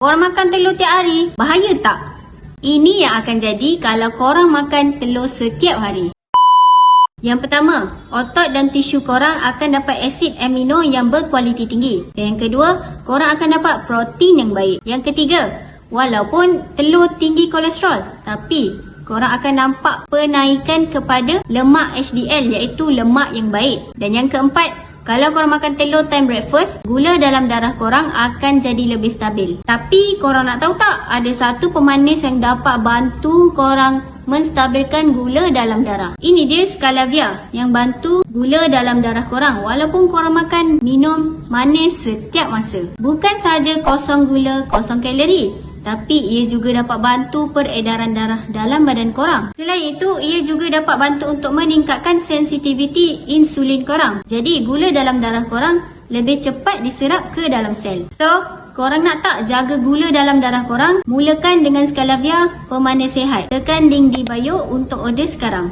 Korang makan telur tiap hari, bahaya tak? Ini yang akan jadi kalau korang makan telur setiap hari. Yang pertama, otot dan tisu korang akan dapat asid amino yang berkualiti tinggi. Dan yang kedua, korang akan dapat protein yang baik. Yang ketiga, walaupun telur tinggi kolesterol, tapi korang akan nampak penaikan kepada lemak HDL, iaitu lemak yang baik. Dan yang keempat, kalau korang makan telur time breakfast, gula dalam darah korang akan jadi lebih stabil. Tapi korang nak tahu tak, ada satu pemanis yang dapat bantu korang menstabilkan gula dalam darah. Ini dia Scalavia yang bantu gula dalam darah korang walaupun korang makan minum manis setiap masa. Bukan sahaja kosong gula, kosong kalori, tapi ia juga dapat bantu peredaran darah dalam badan korang. Selain itu, ia juga dapat bantu untuk meningkatkan sensitiviti insulin korang. Jadi, gula dalam darah korang lebih cepat diserap ke dalam sel. So, korang nak tak jaga gula dalam darah korang? Mulakan dengan Scalavia, pemanis sihat. Tekan link di bio untuk order sekarang.